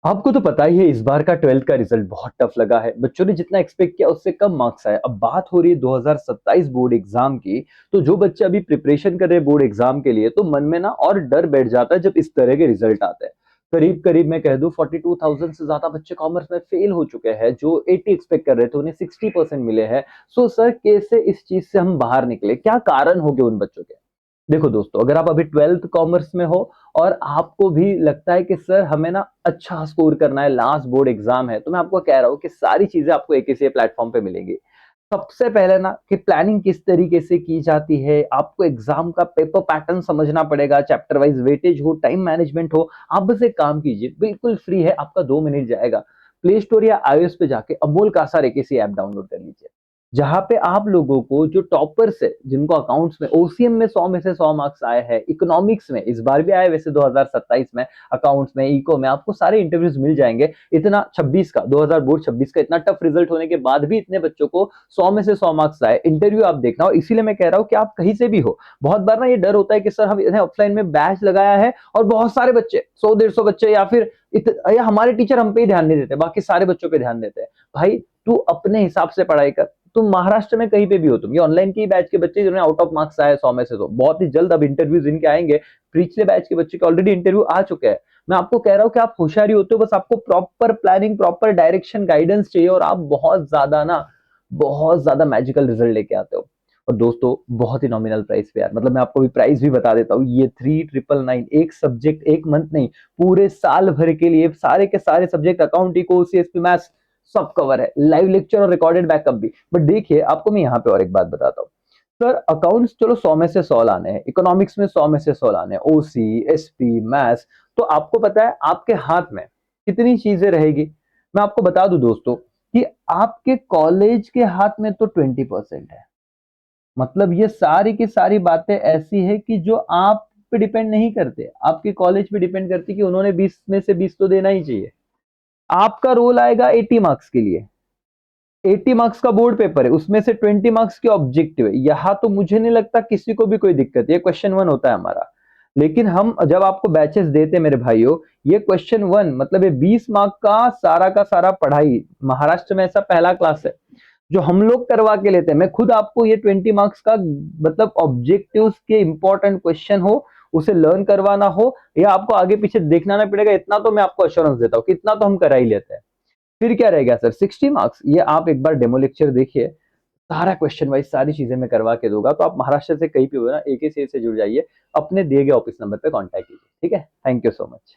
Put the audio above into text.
आपको तो पता ही है इस बार का 12th का रिजल्ट बहुत टफ लगा है। बच्चों ने जितना एक्सपेक्ट किया उससे कम मार्क्स आए। अब बात हो रही है 2027 बोर्ड एग्जाम की। तो जो बच्चे अभी प्रिपरेशन कर रहे हैं बोर्ड एग्जाम के लिए, तो मन में ना और डर बैठ जाता है जब इस तरह के रिजल्ट आते हैं। करीब करीब मैं कह दूं 42,000 से ज्यादा बच्चे कॉमर्स में फेल हो चुके हैं। जो 80 एक्सपेक्ट कर रहे थे उन्हें 60% मिले हैं। सो सर, कैसे इस चीज से हम बाहर निकले? क्या कारण हो गए उन बच्चों के? देखो दोस्तों, अगर आप अभी 12th कॉमर्स में हो और आपको भी लगता है कि सर हमें ना अच्छा स्कोर करना है, लास्ट बोर्ड एग्जाम है, तो मैं आपको कह रहा हूँ कि सारी चीजें आपको एक ही प्लेटफॉर्म पे मिलेंगी। सबसे पहले ना कि प्लानिंग किस तरीके से की जाती है, आपको एग्जाम का पेपर पैटर्न समझना पड़ेगा, चैप्टर वाइज वेटेज हो, टाइम मैनेजमेंट हो। आप बस एक काम कीजिए, बिल्कुल फ्री है, आपका 2 मिनट जाएगा। प्ले स्टोर या iOS पे जाके अमोल कासा रेकेसी ऐप डाउनलोड कर लीजिए। जहां पे आप लोगों को जो टॉपर्स है, जिनको अकाउंट्स में ओसीएम में 100 में से 100 मार्क्स आए हैं, इकोनॉमिक्स में इस बार भी आए वैसे 2027 में, अकाउंट्स में, इको में आपको सारे इंटरव्यूज मिल जाएंगे। इतना 26 का 2000 बोर्ड 26 का इतना टफ रिजल्ट होने के बाद भी इतने बच्चों को 100 में से 100 मार्क्स आए। इंटरव्यू आप देखना, और इसीलिए मैं कह रहा हूँ कि आप कहीं से भी हो। बहुत बार ना ये डर होता है कि सर हम ऑफलाइन में बैच लगाया है और बहुत सारे बच्चे 100 150 बच्चे, या फिर या हमारे टीचर हम पे ही ध्यान नहीं देते, बाकी सारे बच्चों पे ध्यान देते हैं। भाई, तू अपने हिसाब से पढ़ाई कर। तुम महाराष्ट्र में कहीं पे भी हो, तुम ये ऑनलाइन की बैच के बच्चे जिन्होंने आउट ऑफ मार्क्स आए 100 में से, तो बहुत ही जल्द अब इंटरव्यूज इनके आएंगे। पिछले बैच के बच्चे के ऑलरेडी इंटरव्यू आ चुके हैं। मैं आपको कह रहा हूँ कि आप होशियारी होते हो, बस आपको proper planning, proper direction, guidance चाहिए, और आप बहुत ज्यादा मैजिकल रिजल्ट लेके आते हो। और दोस्तों, बहुत ही नॉमिनल प्राइस पे यार, मतलब मैं आपको भी प्राइस भी बता देता हूँ। ये 3999, एक सब्जेक्ट, एक मंथ नहीं, पूरे साल भर के लिए सारे के सारे subject, account, eco, CSP, maths, सब कवर है। लाइव लेक्चर और रिकॉर्डेड बैकअप भी। बट देखिए, आपको मैं यहाँ पे और एक बात बताता हूँ। सर, अकाउंट्स चलो 100 में से 100 लाने हैं, इकोनॉमिक्स में 100 में से 100 लाने हैं, ओसी, एसपी, मैथ्स, तो आपको पता है आपके हाथ में कितनी चीजें रहेगी? मैं आपको बता दूं दोस्तों कि आपके कॉलेज के हाथ में तो 20% है। मतलब ये सारी की सारी बातें ऐसी है कि जो आप पे डिपेंड नहीं करते, आपके कॉलेज पे डिपेंड करती कि उन्होंने 20 में से 20 तो देना ही चाहिए। आपका रोल आएगा 80 मार्क्स के लिए। 80 मार्क्स का बोर्ड पेपर है, उसमें से 20 मार्क्स के ऑब्जेक्टिव है। यहां तो मुझे नहीं लगता किसी को भी कोई दिक्कत है, ये क्वेश्चन वन होता है हमारा। लेकिन हम जब आपको बैचेस देते हैं मेरे भाइयों, ये क्वेश्चन वन मतलब ये 20 मार्क का सारा पढ़ाई महाराष्ट्र में ऐसा पहला क्लास है जो हम लोग करवा के लेते हैं। मैं खुद आपको ये 20 मार्क्स का मतलब ऑब्जेक्टिव्स के इंपॉर्टेंट क्वेश्चन हो, उसे लर्न करवाना हो, या आपको आगे पीछे देखना ना पड़ेगा, इतना तो मैं आपको अश्योरेंस देता हूँ कि इतना तो हम करा ही लेते हैं। फिर क्या रह गया सर? 60 मार्क्स, ये आप एक बार डेमो लेक्चर देखिए, सारा क्वेश्चन वाइज सारी चीजें मैं करवा के दूंगा। तो आप महाराष्ट्र से कहीं भी हो ना, एक ही से जुड़ जाइए, अपने दिए गए ऑफिस नंबर पे कांटेक्ट कीजिए। ठीक है, थैंक यू सो मच।